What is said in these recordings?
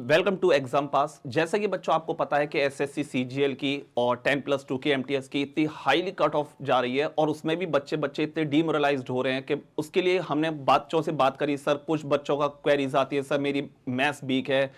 Welcome to exam पास। जैसा कि बच्चों आपको पता है कि एसएससी सीजीएल की और 10+2 की एमटीएस की इतनी हाईली कट ऑफ जा रही है और उसमें भी बच्चे इतने डीमोरलाइज्ड हो रहे हैं कि उसके लिए हमने बच्चों से बात करी। सर कुछ बच्चों का क्वेरीज आती है, सर मेरी मैथ्स वीक है।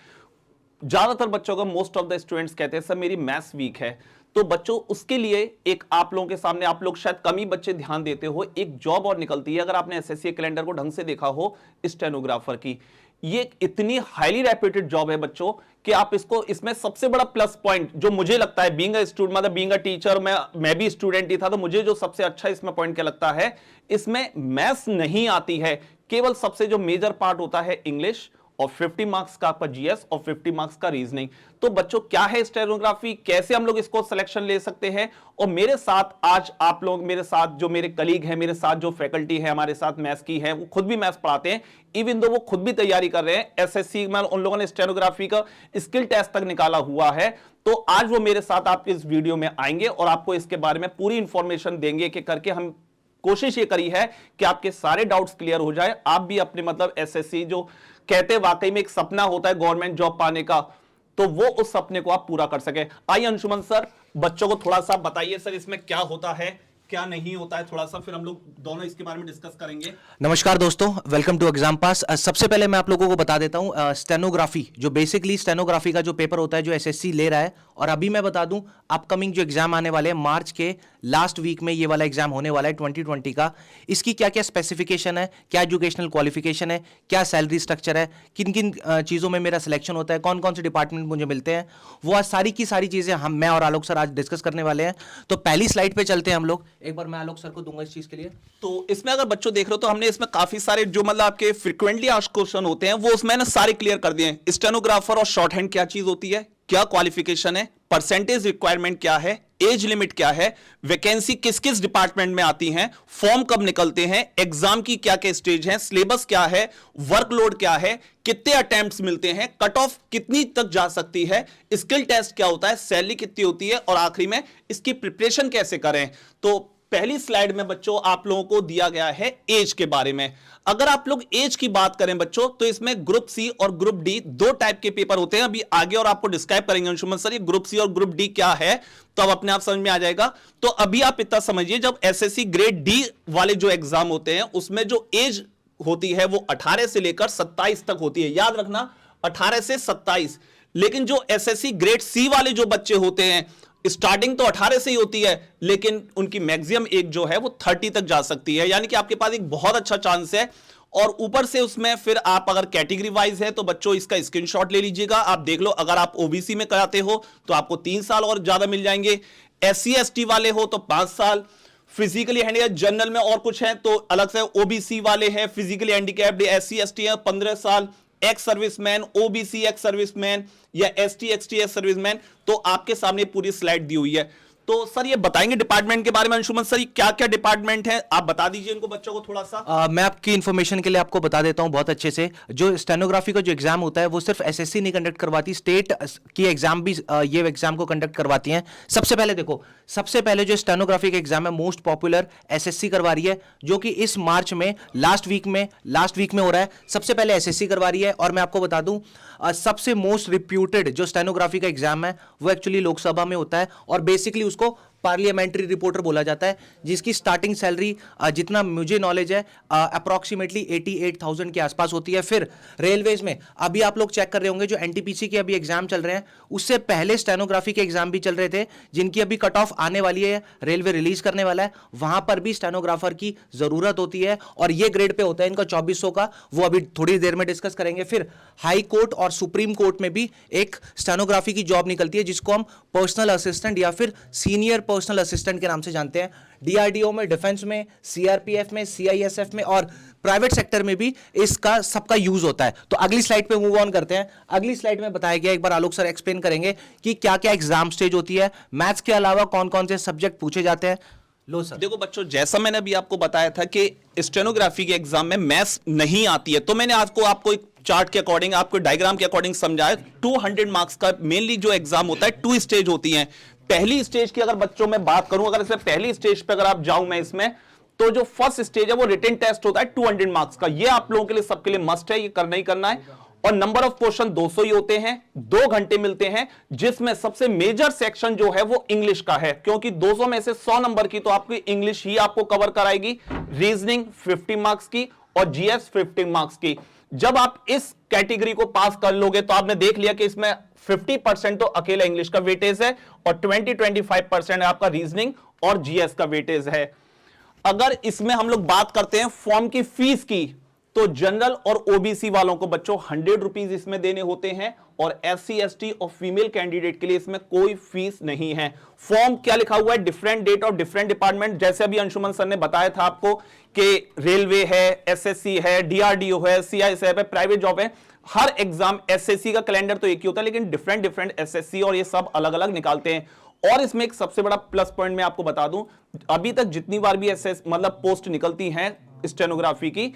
ज्यादातर बच्चों का मोस्ट ऑफ द स्टूडेंट्स कहते हैं सर मेरी मैथ्स वीक है। तो बच्चों उसके लिए एक आप लोगों के सामने, आप लोग शायद कम ही बच्चे ध्यान देते हो, एक जॉब और निकलती है। अगर आपने एसएससी कैलेंडर को ढंग से देखा हो, स्टेनोग्राफर की ये इतनी हाईली रेप्यूटेड जॉब है बच्चों कि आप इसको, इसमें सबसे बड़ा प्लस पॉइंट जो मुझे लगता है, बीइंग अ स्टूडेंट, मतलब बीइंग अ टीचर, मैं भी स्टूडेंट ही था, तो मुझे जो सबसे अच्छा इसमें पॉइंट क्या लगता है, इसमें मैथ्स नहीं आती है। केवल सबसे जो मेजर पार्ट होता है इंग्लिश, और 50 मार्क्स का आपका जीएस और 50 मार्क्स का रीजनिंग। तो बच्चों क्या है स्टेनोग्राफी, कैसे हम लोग इसको सिलेक्शन ले सकते हैं, और मेरे साथ आज आप लोग, मेरे साथ जो मेरे कलीग हैं, मेरे साथ जो फैकल्टी है हमारे साथ मैथ्स की है, वो खुद भी मैथ्स पढ़ाते हैं, इवन दो वो खुद भी तैयारी कर रहे हैं एसएससी में। उन लोगों ने स्टेनोग्राफी का स्किल टेस्ट तक निकाला हुआ है। तो आज वो मेरे साथ आपके इस वीडियो में आएंगे और आपको इसके बारे में पूरी इंफॉर्मेशन देंगे कि करके हम कोशिश ये करी है कि आपके सारे डाउट्स क्लियर हो जाए। आप भी अपने मतलब एसएससी जो कहते हैं वाकई में एक सपना होता है गवर्नमेंट जॉब पाने का, तो वो उस सपने को आप पूरा कर सके। आइए अंशुमन सर, बच्चों को थोड़ा सा बताइए सर इसमें क्या होता है क्या नहीं होता है, थोड़ा सा फिर हम लोग दोनों इसके बारे में डिस्कस करेंगे। नमस्कार दोस्तों, वेलकम टू एग्जाम पास। सबसे पहले मैं आप लोगों को बता देता हूं स्टेनोग्राफी, जो बेसिकली स्टेनोग्राफी का जो पेपर होता है जो एसएससी ले रहा है। और अभी मैं बता दूं अपकमिंग जो एग्जाम आने वाले हैं मार्च के लास्ट वीक में, ये वाला एग्जाम होने वाला है 2020 का। इसकी क्या क्या स्पेसिफिकेशन है, क्या एजुकेशनल क्वालिफिकेशन है, क्या सैलरी स्ट्रक्चर है, किन किन चीज़ों में मेरा सिलेक्शन होता है, कौन कौन से डिपार्टमेंट मुझे मिलते हैं, वो आज सारी की सारी चीज़ें मैं और आलोक सर आज डिस्कस करने वाले हैं। तो पहली स्लाइड पे चलते हैं हम लोग। एक बार मैं आलोक सर को दूंगा इस चीज़ के लिए। तो इसमें अगर बच्चों देख रहे हो तो हमने इसमें काफी सारे जो मतलब आपके फ्रिक्वेंटली आस्क्ड क्वेश्चन होते हैं वो उसमें ना सारे क्लियर कर दिए हैं। स्टेनोग्राफर और शॉर्ट हैंड क्या चीज होती है, क्या क्वालिफिकेशन है, परसेंटेज रिक्वायरमेंट क्या है, एज लिमिट क्या है, वैकेंसी किस किस डिपार्टमेंट में आती हैं, फॉर्म कब निकलते हैं, एग्जाम की क्या क्या स्टेज है, सिलेबस क्या है, वर्कलोड क्या है, कितने अटेम्प्ट्स मिलते हैं, कट ऑफ कितनी तक जा सकती है, स्किल टेस्ट क्या होता है, सैलरी कितनी होती है, और आखिरी में इसकी प्रिपरेशन कैसे करें। तो पहली स्लाइड में बच्चों आप लोगों को दिया गया है एज के बारे में। अगर आप लोग एज की बात करें बच्चों, तो इसमें ग्रुप सी और ग्रुप डी दो टाइप के पेपर होते हैं। अभी आगे और आपको डिस्क्राइब करेंगे अंशुमन सर ये ग्रुप सी और ग्रुप डी क्या है, तो अब अपने आप समझ में आ जाएगा। तो अभी आप इतना समझिए, जब एसएससी ग्रेड डी वाले जो एग्जाम होते हैं उसमें जो एज होती है वो 18 से लेकर 27 तक होती है। याद रखना 18 से 27। लेकिन जो एसएससी ग्रेड सी वाले जो बच्चे होते हैं, स्टार्टिंग तो 18 से ही होती है, लेकिन उनकी मैक्सिमम एज जो है वो 30 तक जा सकती है। यानी कि आपके पास एक बहुत अच्छा चांस है। और ऊपर से उसमें फिर आप अगर कैटेगरी वाइज है तो बच्चों इसका स्क्रीनशॉट ले लीजिएगा, आप देख लो। अगर आप ओबीसी में कराते हो तो आपको 3 साल और ज्यादा मिल जाएंगे, एससी एसटी वाले हो तो 5 साल, फिजिकली हैंडिकैप्ड जनरल में और कुछ है तो अलग से ओबीसी वाले हैं, फिजिकली हैंडिकैप्ड एससी एसटी है 15 साल, ex serviceman, OBC ex serviceman या एसटी एक्सटी एक्स सर्विसमैन। तो आपके सामने पूरी स्लाइड दी हुई है। तो सर ये बताएंगे डिपार्टमेंट के बारे में अंशुमन सर, क्या क्या डिपार्टमेंट है आप बता दीजिए इनको बच्चों को थोड़ा सा। मैं आपकी इन्फॉर्मेशन के लिए आपको बता देता हूं बहुत अच्छे से। जो स्टेनोग्राफी का जो एग्जाम होता है वो सिर्फ एसएससी नहीं कंडक्ट करवाती, स्टेट की एग्जाम भी ये एग्जाम को कंडक्ट करवाती हैं। सबसे पहले देखो, सबसे पहले जो स्टेनोग्राफी का एग्जाम है मोस्ट पॉपुलर एसएससी करवा रही है, जो कि इस मार्च में लास्ट वीक में हो रहा है। सबसे पहले एसएससी करवा रही है। और मैं आपको बता दूं सबसे मोस्ट रिप्यूटेड जो स्टेनोग्राफी का एग्जाम है वो एक्चुअली लोकसभा में होता है, और बेसिकली उसको पार्लियामेंट्री रिपोर्टर बोला जाता है, जिसकी स्टार्टिंग सैलरी जितना मुझे नॉलेज है अप्रॉक्सीमेटली 88,000 के आसपास होती है। फिर रेलवेज में अभी आप लोग चेक कर रहे होंगे जो एनटीपीसी के अभी एग्जाम चल रहे हैं, उससे पहले स्टेनोग्राफी के एग्जाम भी चल रहे थे, जिनकी अभी कट ऑफ आने वाली है, रेलवे रिलीज करने वाला है। वहां पर भी स्टेनोग्राफर की जरूरत होती है, और ये ग्रेड पे होता है इनका 2400 का, वो अभी थोड़ी देर में डिस्कस करेंगे। फिर हाई कोर्ट और सुप्रीम कोर्ट में भी एक स्टेनोग्राफी की जॉब निकलती है, जिसको हम पर्सनल असिस्टेंट या फिर सीनियर पर्सनल असिस्टेंट के नाम से जानते हैं। डीआरडीओ में, डिफेंस में, सीआरपीएफ में, सीआईएसएफ में और प्राइवेट सेक्टर में भी इसका सबका यूज होता है। तो अगली स्लाइड पे मूव ऑन करते हैं। अगली स्लाइड में बताया गया, एक बार आलोक सर एक्सप्लेन करेंगे कि क्या क्या एग्जाम स्टेज होती है, मैथ्स के अलावा कौन कौन से सब्जेक्ट पूछे जाते हैं। लो सर। देखो बच्चों, जैसा मैंने अभी आपको बताया था कि स्टेनोग्राफी के एग्जाम में मैथ्स नहीं आती है, तो मैंने आपको एक चार्ट के अकॉर्डिंग, आपको डायग्राम के अकॉर्डिंग समझाया। 200 मार्क्स का मेनली जो एग्जाम होता है 2 स्टेज होती हैं। पहली स्टेज की अगर बच्चों में बात करूं, अगर इसमें पहली स्टेज पे अगर आप जाऊं मैं इसमें, तो जो फर्स्ट स्टेज है वो रिटन टेस्ट होता है 200 मार्क्स का, ये आप लोगों के लिए सबके लिए मस्ट है, ये करना ही करना है। और नंबर ऑफ क्वेश्चन 200 ही होते हैं, 2 घंटे मिलते हैं, जिसमें सबसे मेजर सेक्शन जो है वो इंग्लिश का है, क्योंकि 200 में से 100 नंबर की तो आपकी इंग्लिश ही आपको कवर कराएगी, रीजनिंग 50 मार्क्स की और जीएस 50 मार्क्स की। जब आप इस कैटेगरी को पास कर लोगे तो आपने देख लिया कि इसमें 50% तो अकेला इंग्लिश का वेटेज है और 20-25% आपका रीजनिंग और जीएस का वेटेज है। अगर इसमें हम लोग बात करते हैं फॉर्म की फीस की, तो जनरल और ओबीसी वालों को बच्चों 100 रुपीज इसमें देने होते हैं और एससी एसटी और फीमेल कैंडिडेट के लिए इसमें कोई फीस नहीं है। फॉर्म क्या लिखा हुआ है, different date of different department, जैसे अभी अंशुमन सर ने बताया था आपको कि रेलवे है, एसएससी है, डीआरडीओ है, सीआईएसएफ है, प्राइवेट जॉब है। हर एग्जाम एसएससी का कैलेंडर तो एक ही होता है, लेकिन डिफरेंट डिफरेंट एसएससी और ये सब अलग अलग निकालते हैं। और इसमें एक सबसे बड़ा प्लस पॉइंट मैं आपको बता दूं, अभी तक जितनी बार भी एसएस मतलब पोस्ट निकलती हैं स्टेनोग्राफी की,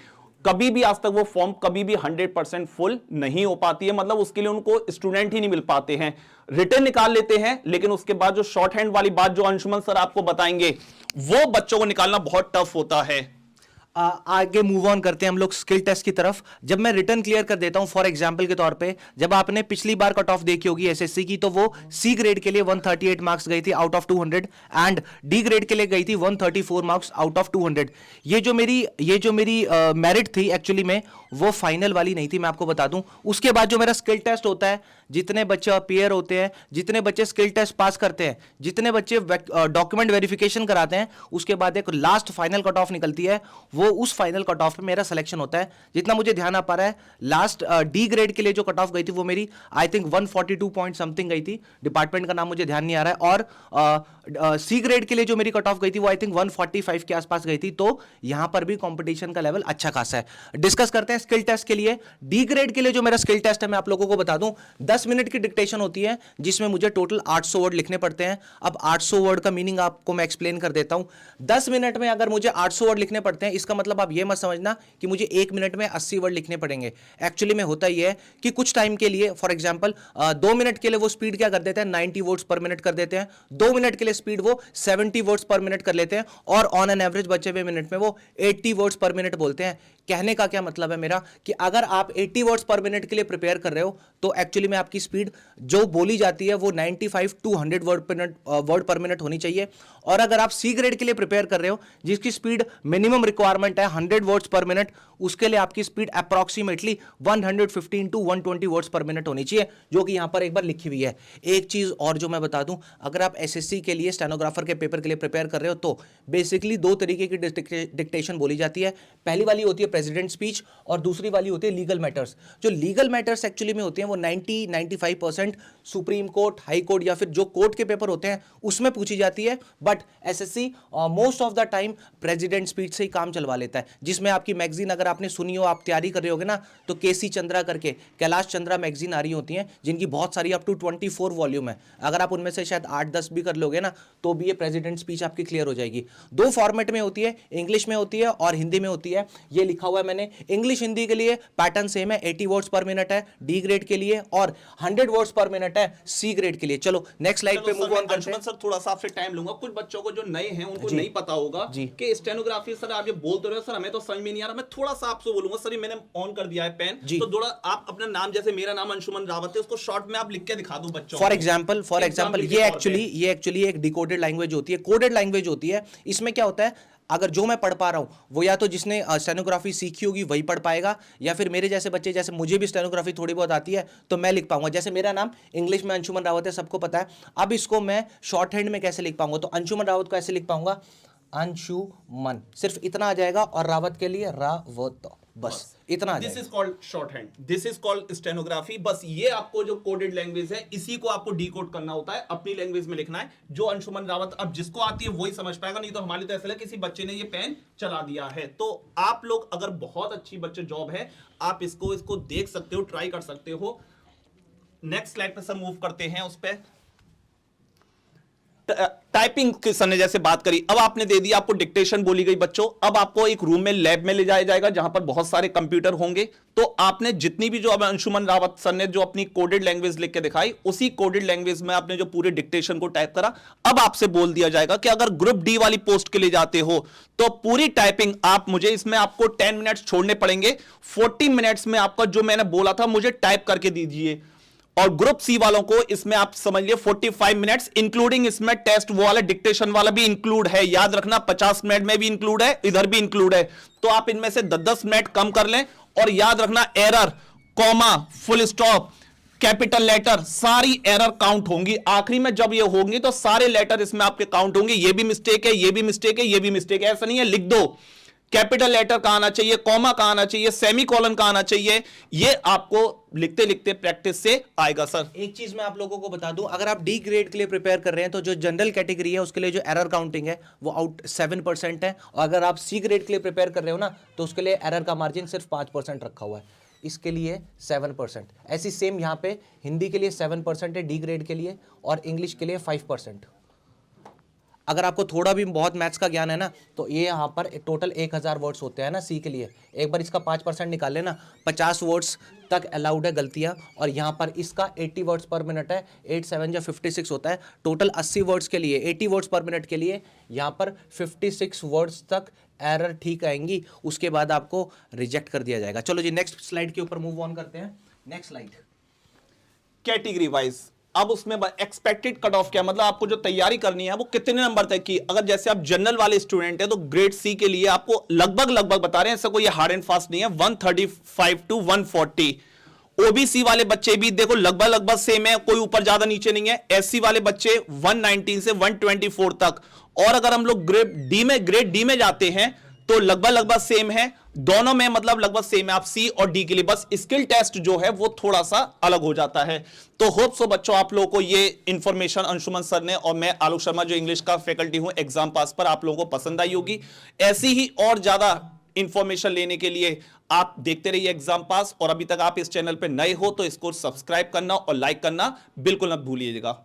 कभी भी आज तक वो फॉर्म कभी भी 100% फुल नहीं हो पाती है, मतलब उसके लिए उनको स्टूडेंट ही नहीं मिल पाते हैं। रिटर्न निकाल लेते हैं, लेकिन उसके बाद जो शॉर्ट हैंड वाली बात जो अंशुमन सर आपको बताएंगे, वो बच्चों को निकालना बहुत टफ होता है। आगे मूव ऑन करते हैं हम लोग स्किल टेस्ट की तरफ। जब मैं रिटर्न क्लियर कर देता हूं, फॉर एग्जांपल के तौर पे, जब आपने पिछली बार कट ऑफ देखी होगी एसएससी की, तो वो सी ग्रेड के लिए 138 मार्क्स गई थी out of 200 and D grade के लिए गई थी 134 मार्क्स आउट ऑफ 200। ये जो मेरी मेरिट थी एक्चुअली में वो फाइनल वाली नहीं थी, मैं आपको बता दूं। उसके बाद जो मेरा स्किल टेस्ट होता है, जितने बच्चे अपीयर होते हैं, जितने बच्चे स्किल टेस्ट पास करते हैं, जितने बच्चे डॉक्यूमेंट वेरिफिकेशन कराते हैं, उसके बाद एक लास्ट फाइनल कट ऑफ निकलती है, वो उस फाइनल कट ऑफ पे मेरा सिलेक्शन होता है। जितना मुझे ध्यान आ पा रहा है, लास्ट डी ग्रेड के लिए जो कट ऑफ गई थी वो मेरी आई थिंक 142 पॉइंट समथिंग गई थी, डिपार्टमेंट का नाम मुझे ध्यान नहीं आ रहा है। और सी ग्रेड के लिए जो मेरी कट ऑफ गई थी वो आई थिंक 145 के आसपास गई थी। तो यहां पर भी कंपटीशन का लेवल अच्छा खासा है। डिस्कस करते हैं स्किल टेस्ट के लिए। डी ग्रेड के लिए जो मेरा स्किल टेस्ट है, मैं आप लोगों को बता दूं, 10 मिनट की डिक्टेशन होती है, जिसमें मुझे टोटल 800 वर्ड लिखने पड़ते हैं। अब 800 वर्ड का मीनिंग आपको मैं एक्सप्लेन कर देता हूं। 10 मिनट में अगर मुझे 800 वर्ड लिखने पड़ते हैं, इसका मतलब आप ये मत समझना कि मुझे 1 मिनट में 80 वर्ड लिखने पड़ेंगे। एक्चुअली में होता ही है कि कुछ टाइम के लिए, फॉर एग्जांपल 2 मिनट के लिए वो स्पीड क्या कर देते हैं, 90 वर्ड्स पर मिनट कर देते हैं। 2 मिनट के लिए स्पीड वो 70 वर्ड्स पर मिनट कर लेते हैं और ऑन एन एवरेज बचे हुए मिनट में वो 80 वर्ड्स पर मिनट बोलते हैं। कहने का क्या मतलब है मेरा, कि अगर आप 80 वर्ड्स पर मिनट के लिए प्रिपेयर कर रहे हो, तो एक्चुअली में आपकी स्पीड जो बोली जाती है वो 95 टू 100 वर्ड पर मिनट होनी चाहिए। और अगर आप सी ग्रेड के लिए प्रिपेयर कर रहे हो, जिसकी स्पीड मिनिमम रिक्वायरमेंट है 100 वर्ड्स पर मिनट, उसके लिए आपकी speed approximately 115 to 120 words per minute होनी चाहिए, जो कि यहां पर एक बार लिखी हुई है। एक चीज और जो मैं बता दूं, अगर आप एसएससी के लिए स्टेनोग्राफर के पेपर के लिए प्रिपेयर कर रहे हो, तो बेसिकली 2 तरीके की डिक्टेशन बोली जाती है। पहली वाली होती है प्रेसिडेंट स्पीच और दूसरी वाली होती है लीगल मैटर्स। जो लीगल मैटर्स एक्चुअली में होती हैं वो 90-95% सुप्रीम कोर्ट, हाई कोर्ट या फिर जो कोर्ट के पेपर होते हैं उसमें पूछी जाती है। But SSC most of the time president speech से ही काम चलवा लेता है, जिसमें आपकी मैगजीन अगर आपने सुनी हो, आप तैयारी कर रहे होगे ना, तो केसी चंद्रा करके कैलाश चंद्रा मैगजीन आ रही होती हैं, जिनकी बहुत सारी अप टू 24 वॉल्यूम है। अगर आप उनमें से शायद 8-10 भी कर लोगे ना, तो भी ये प्रेसिडेंट स्पीच आपकी क्लियर हो जाएगी। 2 फॉर्मेट में होती है, इंग्लिश में होती है और हिंदी में होती है। ये लिखा हुआ है मैंने, इंग्लिश हिंदी के लिए पैटर्न सेम है, 80 वर्ड्स पर मिनट है डी ग्रेड के लिए और 100 वर्ड्स पर मिनट है सी ग्रेड के लिए। चलो नेक्स्ट स्लाइड पे मूव ऑन करते हैं। सर थोड़ा सा आपसे टाइम लूंगा, कुछ बच्चों को जो नए हैं उनको नहीं पता होगा कि स्टेनोग्राफी सर आप ये बोलते रहे हो, सर हमें तो समझ में नहीं आ रहा। मैं थोड़ा सा आपसे बोलूंगा, सर ये मैंने ऑन कर दिया है पेन, तो थोड़ा आप अपना नाम, जैसे मेरा नाम अंशुमन रावत है, उसको शॉर्ट में आप लिख के दिखा दो बच्चों। फॉर एग्जांपल ये एक्चुअली एक डिकोडेड लैंग्वेज होती है, कोडेड लैंग्वेज होती है। इसमें क्या होता है, अगर जो मैं पढ़ पा रहा हूं वो या तो जिसने स्टेनोग्राफी सीखी होगी वही पढ़ पाएगा, या फिर मेरे जैसे बच्चे, जैसे मुझे भी स्टेनोग्राफी थोड़ी बहुत आती है तो मैं लिख पाऊंगा। जैसे मेरा नाम इंग्लिश में अंशुमन रावत है, सबको पता है। अब इसको मैं शॉर्ट हैंड में कैसे लिख पाऊंगा, तो अंशुमन रावत को ऐसे लिख पाऊंगा, अंशुमन, सिर्फ इतना आ जाएगा, और रावत के लिए रावत, बस इतना आ जाएगा। This is called short hand, this is called stenography. बस ये आपको जो कोडेड लैंग्वेज है, इसी को आपको डिकोड करना होता है, अपनी लैंग्वेज में लिखना है। जो अंशुमन रावत अब जिसको आती है वही समझ पाएगा, नहीं तो हमारे तो ऐसा लगे किसी बच्चे ने ये पेन चला दिया है। तो आप लोग अगर बहुत अच्छी बच्चे जॉब है, आप इसको देख सकते हो, ट्राई कर सकते हो। नेक्स्ट स्लाइड पे सर मूव करते हैं उस पे। टाइपिंग के सर ने जैसे बात करी, अब आपने दे दिया, आपको डिक्टेशन बोली गई बच्चों, अब आपको एक रूम में लैब में ले जाया जाएगा जहां पर बहुत सारे कंप्यूटर होंगे। तो आपने जितनी भी जो अब अंशुमन रावत सर ने जो अपनी कोडेड लैंग्वेज लिख के दिखाई, उसी कोडेड लैंग्वेज में आपने जो पूरे डिक्टेशन को टाइप करा, अब आपसे बोल दिया जाएगा कि अगर ग्रुप डी वाली पोस्ट के लिए जाते हो तो पूरी टाइपिंग आप मुझे, इसमें आपको 10 मिनट्स छोड़ने पड़ेंगे, 40 मिनट्स में आपका जो मैंने बोला था मुझे टाइप करके दीजिए। और ग्रुप सी वालों को इसमें आप समझ लिए 45 मिनट्स, इंक्लूडिंग इसमें टेस्ट वाला डिक्टेशन वाला भी इंक्लूड है, याद रखना 50 मिनट में भी इंक्लूड है, इधर भी इंक्लूड है। तो आप इनमें से 10-10 मिनट कम कर लें, और याद रखना error, comma, full stop, capital letter, सारी एरर काउंट होंगी। आखिरी में जब ये होंगी तो सारे लेटर इसमें आपके काउंट होंगे। ये भी मिस्टेक है, ये भी मिस्टेक है, ये भी मिस्टेक है, ऐसा नहीं है, लिख दो कैपिटल लेटर का आना चाहिए, कॉमा का आना चाहिए, सेमीकोलन का आना चाहिए। ये आपको लिखते लिखते प्रैक्टिस से आएगा सर। एक चीज मैं आप लोगों को बता दूं, अगर आप डी ग्रेड के लिए प्रिपेयर कर रहे हैं तो जो जनरल कैटेगरी है उसके लिए जो एरर काउंटिंग है वो आउट 7% है, और अगर आप सी ग्रेड के लिए प्रिपेयर कर रहे हो ना तो उसके लिए एरर का मार्जिन सिर्फ 5% रखा हुआ है, इसके लिए 7%। ऐसी सेम यहाँ पे हिंदी के लिए 7% है डी ग्रेड के लिए, और इंग्लिश के लिए 5%। अगर आपको थोड़ा भी बहुत मैथ्स का ज्ञान है ना तो ये यहाँ पर टोटल 1000 वर्ड्स होते हैं ना सी के लिए, एक बार इसका 5% निकाल लेना, 50 वर्ड्स तक अलाउड है गलतियाँ, और यहाँ पर इसका 80 वर्ड्स पर मिनट है, 8×7 या 56 होता है, टोटल 80 वर्ड्स के लिए 80 वर्ड्स पर मिनट के लिए यहाँ पर 56 वर्ड्स तक एरर ठीक आएंगी, उसके बाद आपको रिजेक्ट कर दिया जाएगा। चलो जी नेक्स्ट स्लाइड के ऊपर मूव ऑन करते हैं। नेक्स्ट स्लाइड, कैटेगरी वाइज अब उसमें एक्सपेक्टेड कट ऑफ क्या, मतलब आपको जो तैयारी करनी है वो कितने नंबर तक की। अगर जैसे आप जनरल वाले स्टूडेंट हैं तो ग्रेड सी के लिए आपको लगभग बता रहे हैं, ऐसा कोई हार्ड एंड फास्ट नहीं है, 135 to 140। ओबीसी वाले बच्चे भी देखो लगभग सेम है, कोई ऊपर ज्यादा नीचे नहीं है। एससी वाले बच्चे 119 से 124 तक, और अगर हम लोग ग्रेड डी में जाते हैं तो लगभग सेम है दोनों में, मतलब लगभग सेम है आप सी और डी के लिए, बस स्किल टेस्ट जो है वो थोड़ा सा अलग हो जाता है। तो होप सो बच्चों आप लोगों को ये इंफॉर्मेशन अंशुमन सर ने और मैं आलोक शर्मा जो इंग्लिश का फैकल्टी हूं एग्जाम पास पर, आप लोगों को पसंद आई होगी। ऐसी ही और ज्यादा इंफॉर्मेशन लेने के लिए आप देखते रहिए एग्जाम पास, और अभी तक आप इस चैनल पर नए हो तो इसको सब्सक्राइब करना और लाइक करना बिल्कुल न भूलिएगा।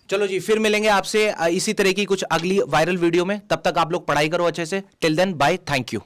चलो जी फिर मिलेंगे आपसे इसी तरह की कुछ अगली वायरल वीडियो में, तब तक आप लोग पढ़ाई करो अच्छे से। Till then bye, thank you.